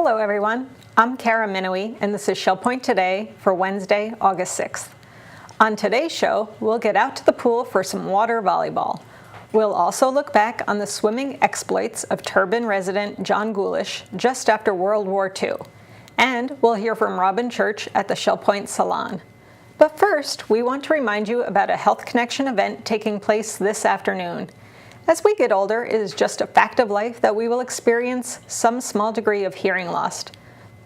Hello everyone, I'm Kara Minowie and this is Shell Point Today for Wednesday, August 6th. On today's show, we'll get out to the pool for some water volleyball. We'll also look back on the swimming exploits of Turbin resident John Gulish just after World War II. And we'll hear from Robyn Church at the Shell Point Salon. But first, we want to remind you about a Health Connection event taking place this afternoon. As we get older, it is just a fact of life that we will experience some small degree of hearing loss.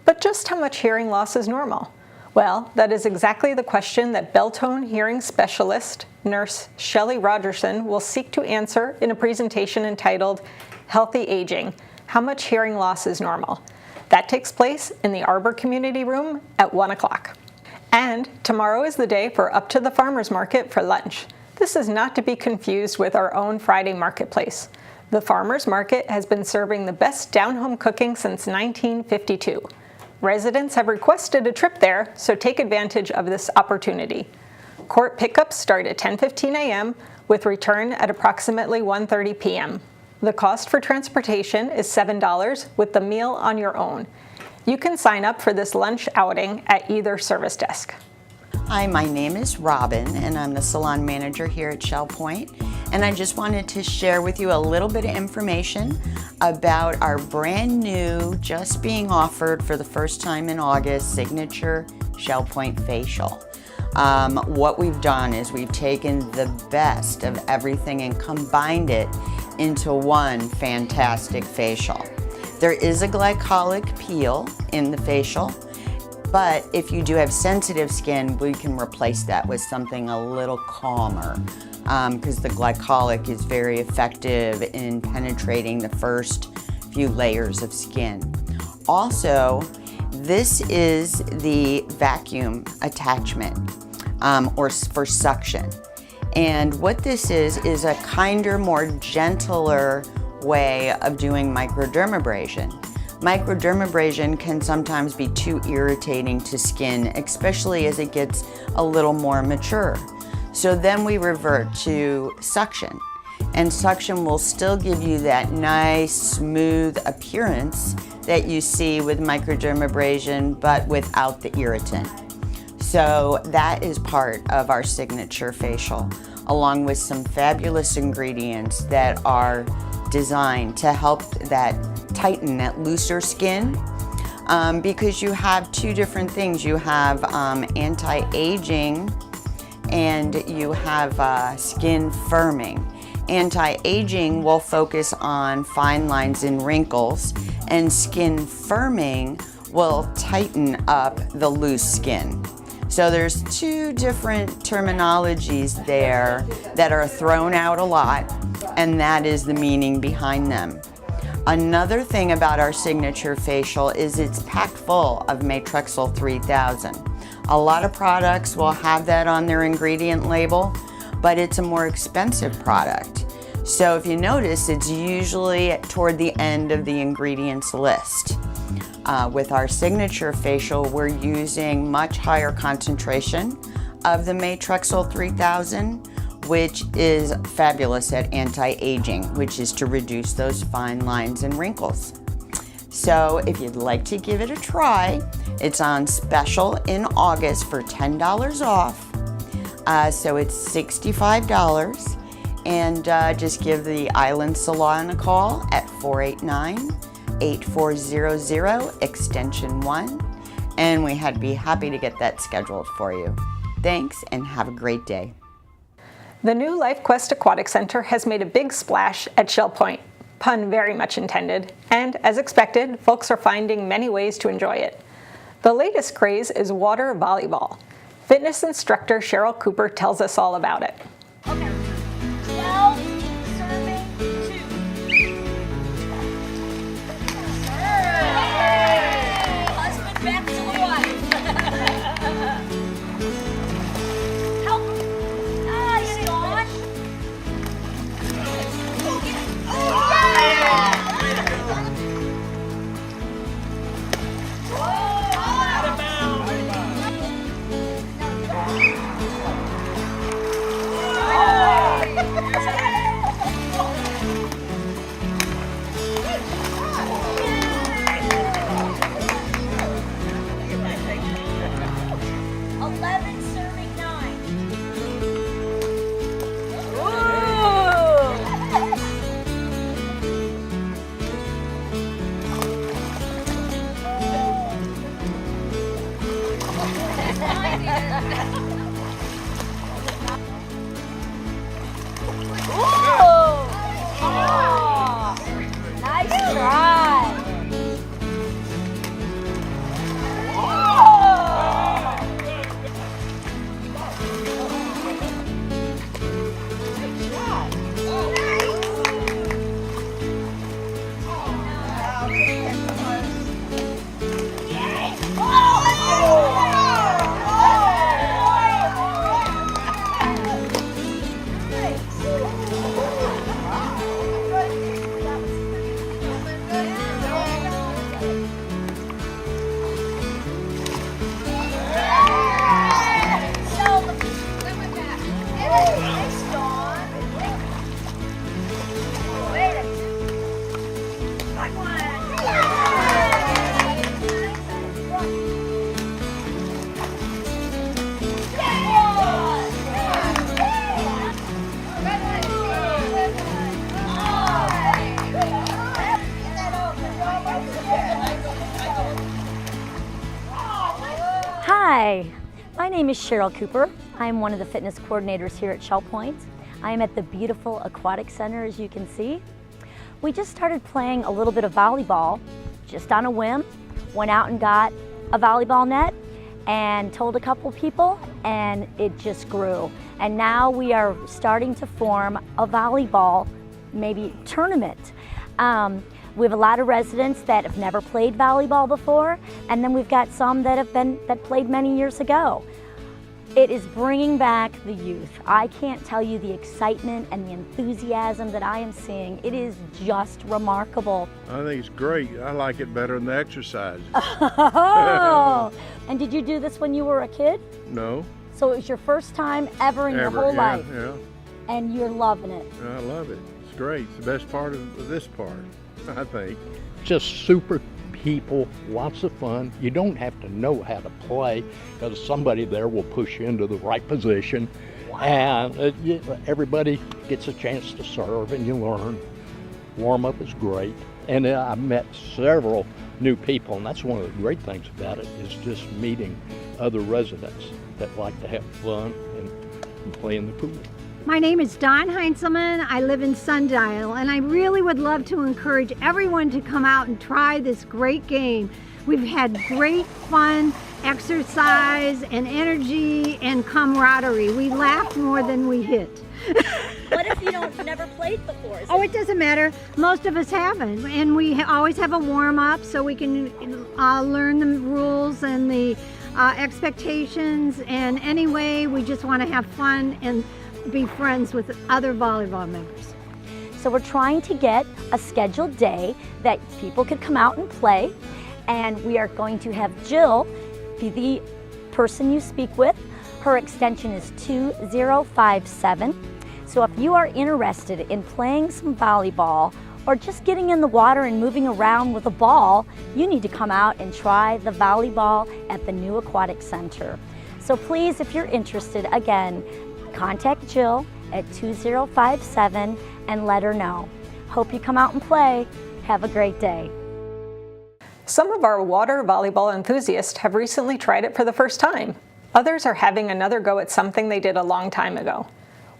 But just how much hearing loss is normal? Well, that is exactly the question that Belltone hearing specialist, nurse Shelley Rogerson, will seek to answer in a presentation entitled Healthy Aging, How Much Hearing Loss is Normal? That takes place in the Arbor Community Room at 1 o'clock. And tomorrow is the day for Up to the Farmers Market for lunch. This is not to be confused with our own Friday marketplace. The Farmers Market has been serving the best down-home cooking since 1952. Residents have requested a trip there, so take advantage of this opportunity. Court pickups start at 10:15 a.m. with return at approximately 1:30 p.m. The cost for transportation is $7 with the meal on your own. You can sign up for this lunch outing at either service desk. Hi, my name is Robyn and I'm the salon manager here at Shell Point, and I just wanted to share with you a little bit of information about our brand new, just being offered for the first time in August, signature Shell Point facial. What we've done is we've taken the best of everything and combined it into one fantastic facial. There is a glycolic peel in the facial, but if you do have sensitive skin, we can replace that with something a little calmer because the glycolic is very effective in penetrating the first few layers of skin. Also, this is the vacuum attachment or for suction. And what this is a kinder, more gentler way of doing microdermabrasion. Microdermabrasion can sometimes be too irritating to skin, especially as it gets a little more mature. So then we revert to suction. And suction will still give you that nice, smooth appearance that you see with microdermabrasion, but without the irritant. So that is part of our signature facial, along with some fabulous ingredients that are designed to help that tighten that looser skin because you have two different things. You have anti-aging and you have skin firming. Anti-aging will focus on fine lines and wrinkles, and skin firming will tighten up the loose skin. So there's two different terminologies there that are thrown out a lot, and that is the meaning behind them. Another thing about our signature facial is it's packed full of Matrexyl 3000. A lot of products will have that on their ingredient label, but it's a more expensive product. So if you notice, it's usually toward the end of the ingredients list. With our signature facial, we're using much higher concentration of the Matrexyl 3000, which is fabulous at anti-aging, which is to reduce those fine lines and wrinkles. So if you'd like to give it a try, it's on special in August for $10 off. So it's $65, and just give the Island Salon a call at 489-8400 extension 1, and we'd be happy to get that scheduled for you. Thanks, and have a great day. The new LifeQuest Aquatic Center has made a big splash at Shell Point, pun very much intended, and as expected, folks are finding many ways to enjoy it. The latest craze is water volleyball. Fitness instructor Cheryl Cooper tells us all about it. Okay. 12, serving 2. Husband back to the wife. Help. He's gone. Out of bounds. Hi, my name is Cheryl Cooper. I'm one of the fitness coordinators here at Shell Point. I am at the beautiful Aquatic Center, as you can see. We just started playing a little bit of volleyball, just on a whim. Went out and got a volleyball net and told a couple people, and it just grew. And now we are starting to form a volleyball, maybe tournament. We have a lot of residents that have never played volleyball before, and then we've got some that played many years ago. It is bringing back the youth. I can't tell you the excitement and the enthusiasm that I am seeing. It is just remarkable. I think it's great. I like it better than the exercise. Oh! And did you do this when you were a kid? No. So it was your first time ever in your whole life? Yeah. And you're loving it. I love it. It's great. It's the best part of this part, I think. Just super people, lots of fun. You don't have to know how to play because somebody there will push you into the right position. And everybody gets a chance to serve and you learn. Warm-up is great. And I met several new people, and that's one of the great things about it, is just meeting other residents that like to have fun and play in the pool. My name is Dawn Heinzelman. I live in Sundial, and I really would love to encourage everyone to come out and try this great game. We've had great fun, exercise, and energy, and camaraderie. We laugh more than we hit. What if you never played before? Oh, it doesn't matter. Most of us haven't, and we always have a warm-up so we can learn the rules and the expectations, and anyway, we just want to have fun and be friends with other volleyball members. So we're trying to get a scheduled day that people could come out and play, and we are going to have Jill be the person you speak with. Her extension is 2057. So if you are interested in playing some volleyball or just getting in the water and moving around with a ball, you need to come out and try the volleyball at the new Aquatic Center. So please, if you're interested, again, contact Jill at 2057 and let her know. Hope you come out and play. Have a great day. Some of our water volleyball enthusiasts have recently tried it for the first time. Others are having another go at something they did a long time ago.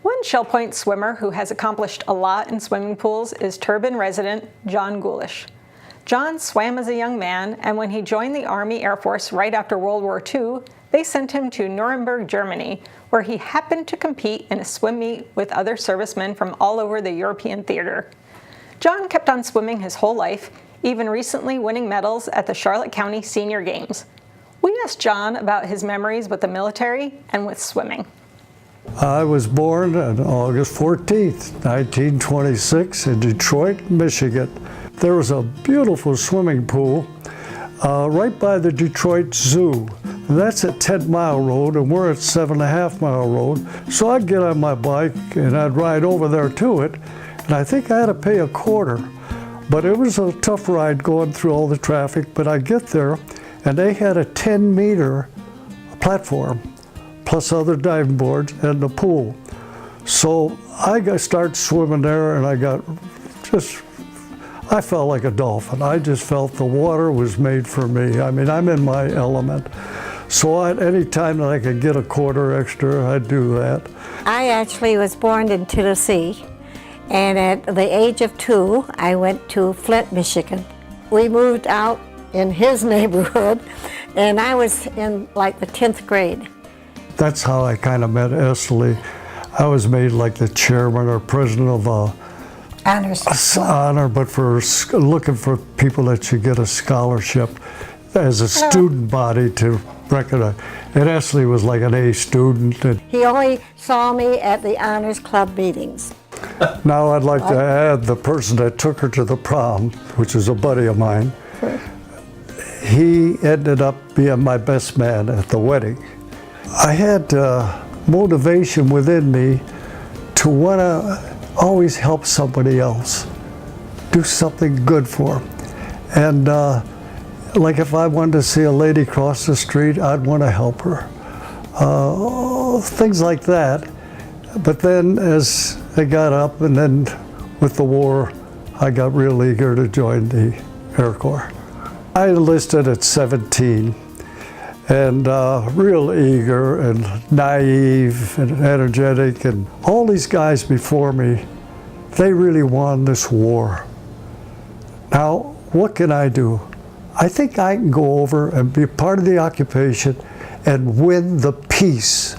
One Shell Point swimmer who has accomplished a lot in swimming pools is Turbin resident John Gulish. John swam as a young man, and when he joined the Army Air Force right after World War II, they sent him to Nuremberg, Germany, where he happened to compete in a swim meet with other servicemen from all over the European theater. John kept on swimming his whole life, even recently winning medals at the Charlotte County Senior Games. We asked John about his memories with the military and with swimming. I was born on August 14th, 1926 in Detroit, Michigan. There was a beautiful swimming pool right by the Detroit Zoo. That's at 10 Mile Road, and we're at 7.5 Mile Road. So I'd get on my bike and I'd ride over there to it, and I think I had to pay a quarter. But it was a tough ride going through all the traffic, but I'd get there, and they had a 10-meter platform, plus other diving boards and the pool. So I started swimming there, and I felt like a dolphin. I just felt the water was made for me. I mean, I'm in my element. So any time that I could get a quarter extra, I'd do that. I actually was born in Tennessee, and at the age of 2, I went to Flint, Michigan. We moved out in his neighborhood, and I was in like the 10th grade. That's how I kind of met Esley. I was made like the chairman or president of honor, but for looking for people that should get a scholarship as a student body to recognize. And Esley was like an A student. And he only saw me at the Honors Club meetings. Now I'd like to add the person that took her to the prom, which is a buddy of mine. He ended up being my best man at the wedding. I had motivation within me to want to always help somebody else, do something good for them. And like if I wanted to see a lady cross the street, I'd want to help her. Things like that. But then as I got up, and then with the war, I got real eager to join the Air Corps. I enlisted at 17, and real eager and naive and energetic. And all these guys before me, they really won this war. Now, what can I do? I think I can go over and be part of the occupation and win the peace,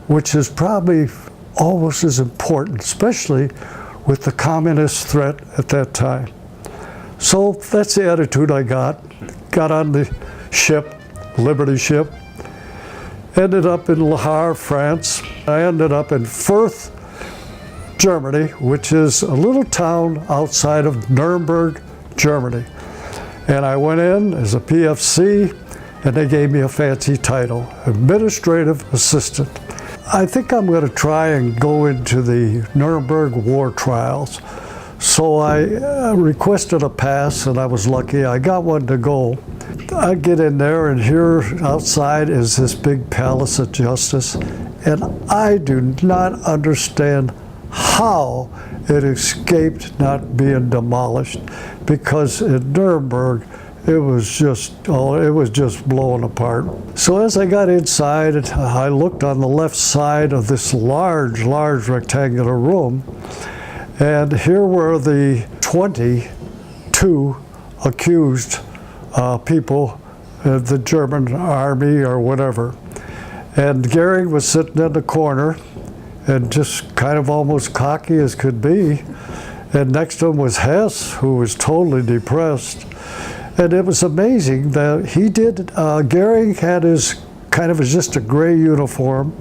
which is probably almost as important, especially with the communist threat at that time. So that's the attitude I got. Got on the ship, Liberty ship, ended up in Le Havre, France. I ended up in Fürth, Germany, which is a little town outside of Nuremberg, Germany. And I went in as a PFC, and they gave me a fancy title, Administrative Assistant. I think I'm going to try and go into the Nuremberg war trials. So I requested a pass, and I was lucky. I got one to go. I get in there, and here outside is this big palace of justice, and I do not understand how it escaped not being demolished, because in Nuremberg it was just blowing apart. So as I got inside, I looked on the left side of this large rectangular room, and here were the 22 accused people, the German army or whatever. And Goering was sitting in the corner and just kind of almost cocky as could be. And next to him was Hess, who was totally depressed. And it was amazing that he did, Goering had his kind of just a gray uniform,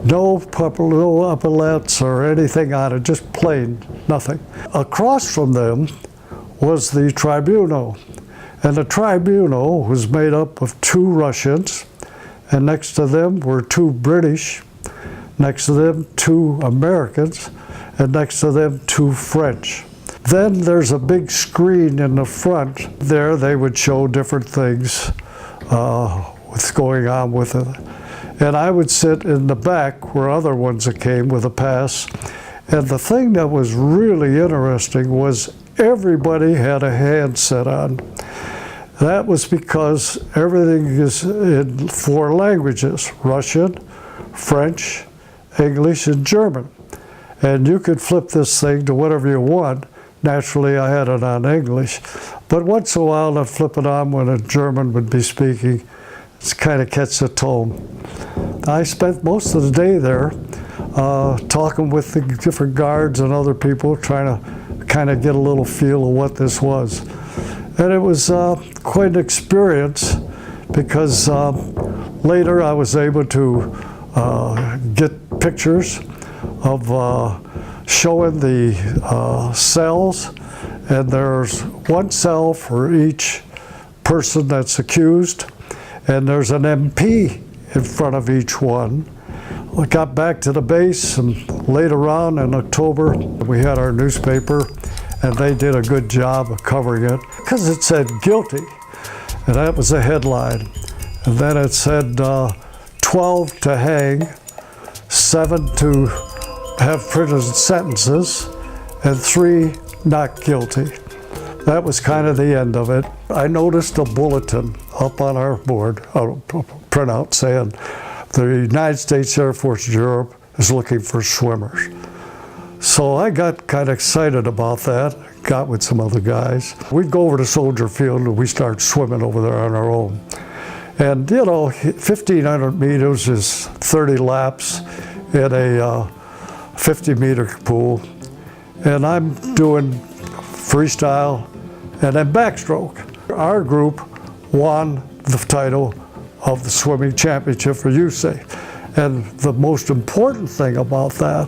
no epaulets or anything on it, just plain, nothing. Across from them was the tribunal. And the tribunal was made up of 2 Russians, and next to them were 2 British, next to them 2 Americans, and next to them 2 French. Then there's a big screen in the front. There they would show different things, what's going on with it. And I would sit in the back where other ones that came with a pass. And the thing that was really interesting was everybody had a handset on. That was because everything is in 4 languages: Russian, French, English, and German. And you could flip this thing to whatever you want. Naturally, I had it on English. But once in a while, I'd flip it on when a German would be speaking. It's kind of catch the tone. I spent most of the day there talking with the different guards and other people, trying to kind of get a little feel of what this was. And it was quite an experience, because later I was able to get pictures of showing the cells, and there's 1 cell for each person that's accused, and there's an MP in front of each one. We got back to the base, and later on in October we had our newspaper, and they did a good job of covering it, because it said guilty, and that was the headline. And then it said 12 to hang, 7 to have prison sentences, and 3 not guilty. That was kind of the end of it. I noticed a bulletin up on our board, a printout saying the United States Air Force Europe is looking for swimmers. So I got kind of excited about that, got with some other guys. We'd go over to Soldier Field and we start swimming over there on our own. And 1,500 meters is 30 laps in a 50-meter pool. And I'm doing freestyle and then backstroke. Our group won the title of the swimming championship for USAFE. And the most important thing about that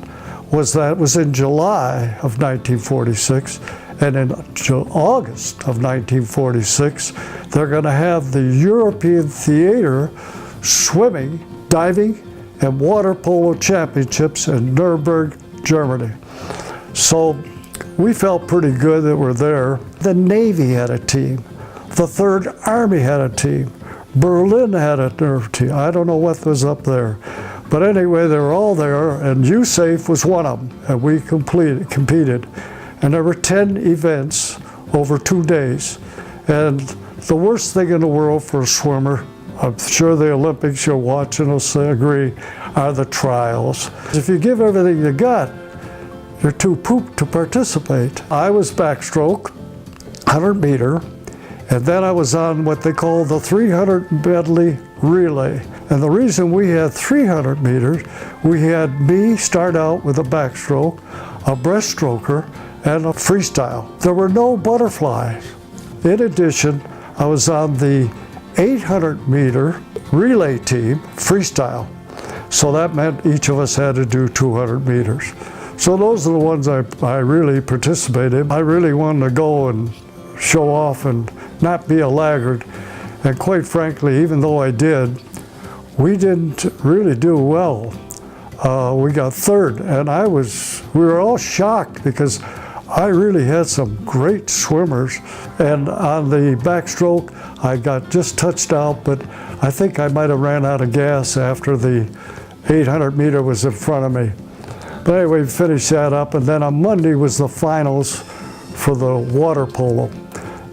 was in July of 1946, and in August of 1946, they're going to have the European Theater Swimming, Diving, and Water Polo Championships in Nuremberg, Germany. So we felt pretty good that we're there. The Navy had a team. The Third Army had a team. Berlin had a team. I don't know what was up there. But anyway, they were all there, and USAFE was one of them, and we competed. And there were 10 events over 2 days. And the worst thing in the world for a swimmer I'm sure the Olympics you're watching will agree, are the trials. If you give everything you got, you're too pooped to participate. I was backstroke, 100 meter, and then I was on what they call the 300 medley relay. And the reason we had 300 meters, we had me start out with a backstroke, a breaststroker, and a freestyle. There were no butterflies. In addition, I was on the 800 meter relay team, freestyle. So that meant each of us had to do 200 meters. So those are the ones I really participated in. I really wanted to go and show off and not be a laggard. And quite frankly, even though I did, we didn't really do well. We got third, and we were all shocked because I really had some great swimmers. And on the backstroke, I got just touched out, but I think I might have ran out of gas after the 800 meter was in front of me. But anyway, we finished that up, and then on Monday was the finals for the water polo.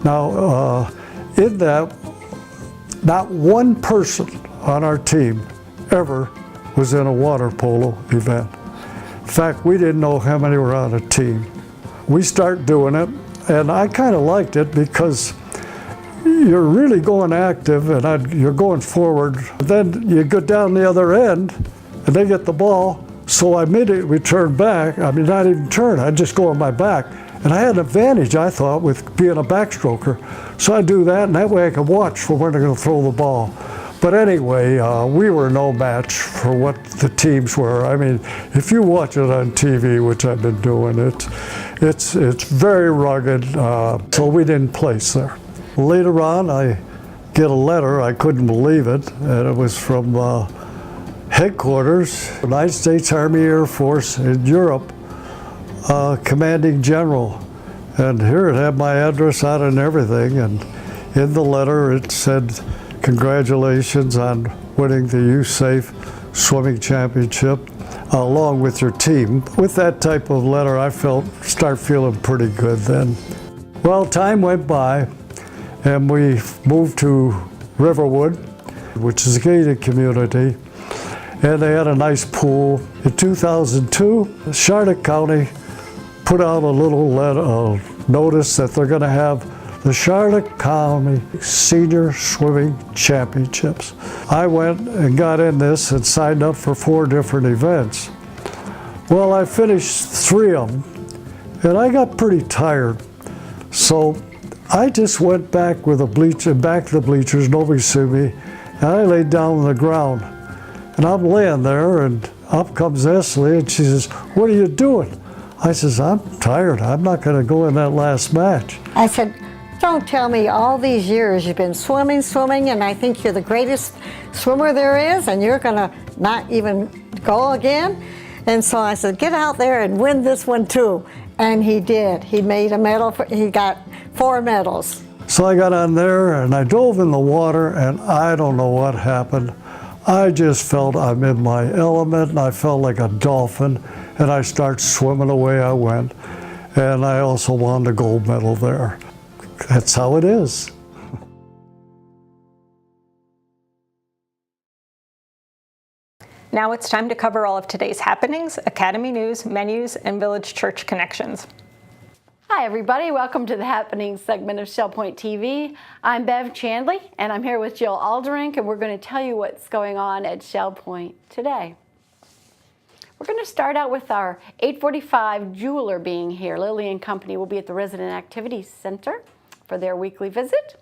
Now, in that, not one person on our team ever was in a water polo event. In fact, we didn't know how many were on a team. We start doing it, and I kind of liked it because you're really going active and you're going forward. Then you go down the other end, and they get the ball, so I immediately turn back. I mean, not even turn, I just go on my back. And I had an advantage, I thought, with being a backstroker. So I do that, and that way I can watch for when they're going to throw the ball. But anyway, we were no match for what the teams were. I mean, if you watch it on TV, which I've been doing, it's very rugged, so we didn't place there. Later on, I get a letter, I couldn't believe it, and it was from headquarters, United States Army Air Force in Europe, commanding general. And here it had my address on it and everything, and in the letter it said, congratulations on winning the Youth Safe Swimming Championship along with your team. With that type of letter, I start feeling pretty good then. Well, time went by, and we moved to Riverwood, which is a gated community, and they had a nice pool. In 2002, Charlotte County put out a little notice that they're going to have the Charlotte County Senior Swimming Championships. I went and got in this and signed up for 4 different events. Well, I finished 3 of them, and I got pretty tired. So I just went back to the bleachers, nobody see me, and I laid down on the ground. And I'm laying there, and up comes Leslie, and she says, "What are you doing?" I says, "I'm tired. I'm not going to go in that last match." I said, don't tell me all these years you've been swimming, and I think you're the greatest swimmer there is, and you're going to not even go again. And so I said, get out there and win this one too. And he did. He made a medal. He got 4 medals. So I got on there and I dove in the water, and I don't know what happened. I just felt I'm in my element, and I felt like a dolphin, and I started swimming away I went. And I also won the gold medal there. That's how it is. Now it's time to cover all of today's happenings, Academy news, menus, and Village Church connections. Hi everybody, welcome to the Happenings segment of Shell Point TV. I'm Bev Chandley, and I'm here with Jill Alderink, and we're going to tell you what's going on at Shell Point today. We're going to start out with our 8:45 jeweler being here. Lily and Company will be at the Resident Activities Center for their weekly visit.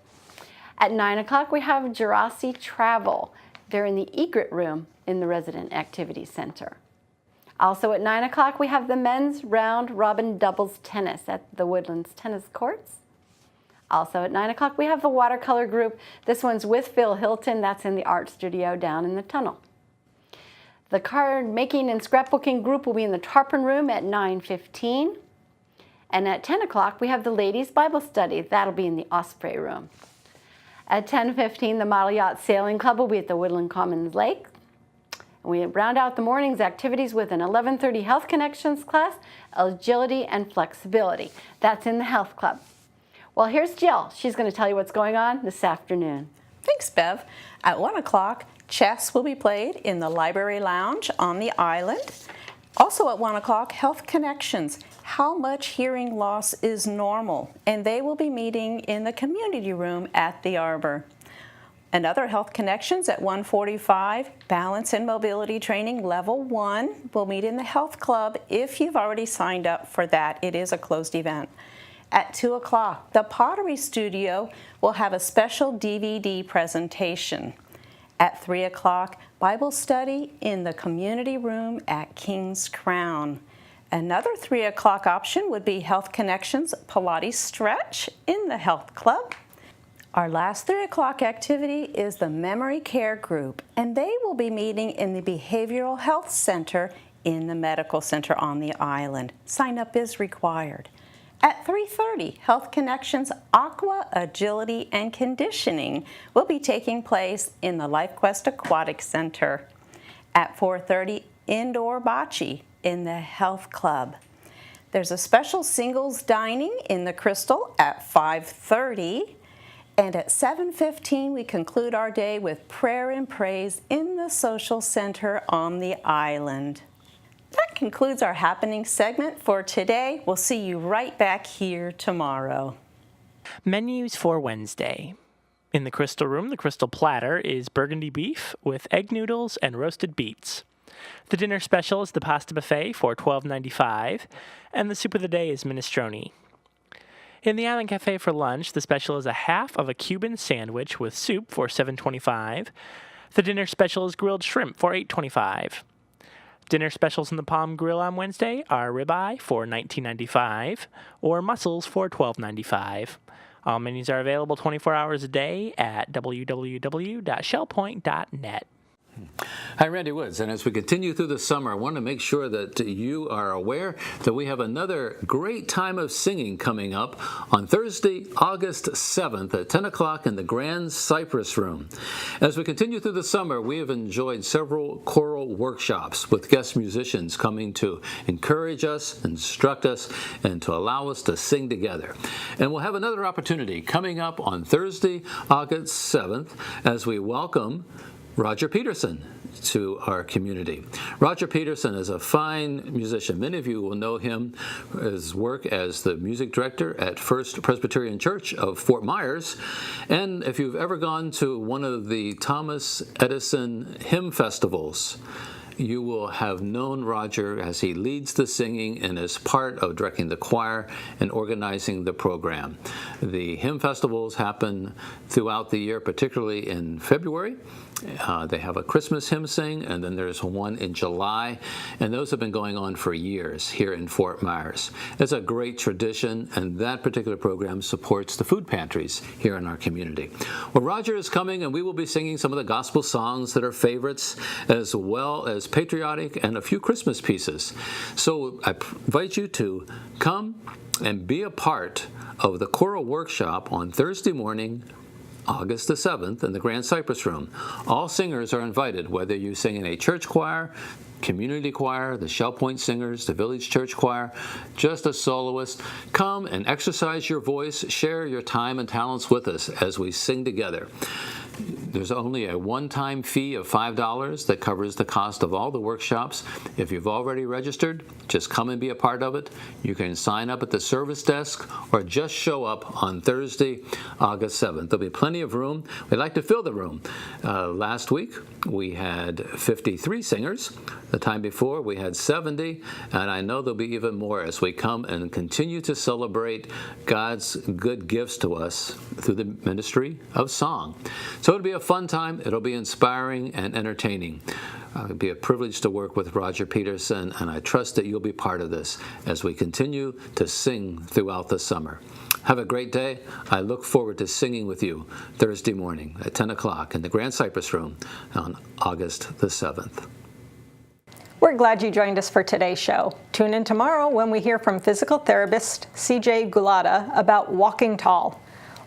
At 9 o'clock, we have Jurassic Travel. They're in the egret room in the Resident Activities Center. Also at 9 o'clock, we have the men's round robin doubles tennis at the Woodlands Tennis Courts. Also at 9 o'clock, we have the watercolor group. This one's with Phil Hilton. That's in the art studio down in the tunnel. The card making and scrapbooking group will be in the tarpon room at 9:15. And at 10 o'clock, we have the ladies' Bible study. That'll be in the Osprey room. At 10:15, the Model Yacht Sailing Club will be at the Woodland Commons Lake. And we round out the morning's activities with an 11:30 Health Connections class, Agility and Flexibility. That's in the Health Club. Well, here's Jill. She's going to tell you what's going on this afternoon. Thanks, Bev. At 1 o'clock, chess will be played in the library lounge on the island. Also at 1 o'clock, Health Connections, how much hearing loss is normal, and they will be meeting in the community room at the Arbor. Another Health Connections at 1:45, Balance and Mobility Training Level 1 will meet in the Health Club if you've already signed up for that. It is a closed event. At 2 o'clock, the Pottery Studio will have a special DVD presentation. At 3 o'clock, Bible study in the community room at King's Crown. Another 3 o'clock option would be Health Connections Pilates Stretch in the Health Club. Our last 3 o'clock activity is the Memory Care Group, and they will be meeting in the Behavioral Health Center in the Medical Center on the island. Sign up is required. At 3:30, Health Connections Aqua, Agility, and Conditioning will be taking place in the LifeQuest Aquatic Center. At 4:30, Indoor Bocce in the Health Club. There's a special singles dining in the Crystal at 5:30. And at 7:15, we conclude our day with prayer and praise in the Social Center on the island. That concludes our happening segment for today. We'll see you right back here tomorrow. Menus for Wednesday. In the Crystal Room, the Crystal Platter is burgundy beef with egg noodles and roasted beets. The dinner special is the pasta buffet for $12.95, and the soup of the day is minestrone. In the Island Cafe for lunch, the special is a half of a Cuban sandwich with soup for $7.25. The dinner special is grilled shrimp for $8.25. Dinner specials in the Palm Grill on Wednesday are ribeye for $19.95 or mussels for $12.95. All menus are available 24 hours a day at www.shellpoint.net. Hi, Randy Woods, and as we continue through the summer, I want to make sure that you are aware that we have another great time of singing coming up on Thursday, August 7th at 10 o'clock in the Grand Cypress Room. As we continue through the summer, we have enjoyed several choral workshops with guest musicians coming to encourage us, instruct us, and to allow us to sing together. And we'll have another opportunity coming up on Thursday, August 7th, as we welcome Roger Peterson to our community. Roger Peterson is a fine musician. Many of you will know him, his work as the music director at First Presbyterian Church of Fort Myers. And if you've ever gone to one of the Thomas Edison hymn festivals, you will have known Roger as he leads the singing and is part of directing the choir and organizing the program. The hymn festivals happen throughout the year, particularly in February. They have a Christmas hymn sing, and then there's one in July, and those have been going on for years here in Fort Myers. It's a great tradition, and that particular program supports the food pantries here in our community. Well, Roger is coming, and we will be singing some of the gospel songs that are favorites, as well as patriotic and a few Christmas pieces. So I invite you to come and be a part of the choral workshop on Thursday morning, August the 7th, in the Grand Cypress Room. All singers are invited, whether you sing in a church choir, community choir, the Shell Point Singers, the Village Church Choir, just a soloist. Come and exercise your voice, share your time and talents with us as we sing together. There's only a one-time fee of $5 that covers the cost of all the workshops. If you've already registered, just come and be a part of it. You can sign up at the service desk or just show up on Thursday, August 7th. There'll be plenty of room. We'd like to fill the room. Last week, we had 53 singers. The time before, we had 70, and I know there'll be even more as we come and continue to celebrate God's good gifts to us through the ministry of song. So it'll be a fun time. It'll be inspiring and entertaining. It'll be a privilege to work with Roger Peterson, and I trust that you'll be part of this as we continue to sing throughout the summer. Have a great day. I look forward to singing with you Thursday morning at 10 o'clock in the Grand Cypress Room on August the 7th. We're glad you joined us for today's show. Tune in tomorrow when we hear from physical therapist CJ Gulata about walking tall.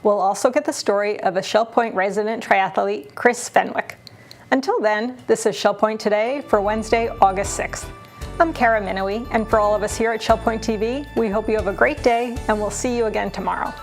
We'll also get the story of a Shell Point resident triathlete, Chris Fenwick. Until then, this is Shell Point Today for Wednesday, August 6th. I'm Kara Minowie, and for all of us here at Shell Point TV, we hope you have a great day, and we'll see you again tomorrow.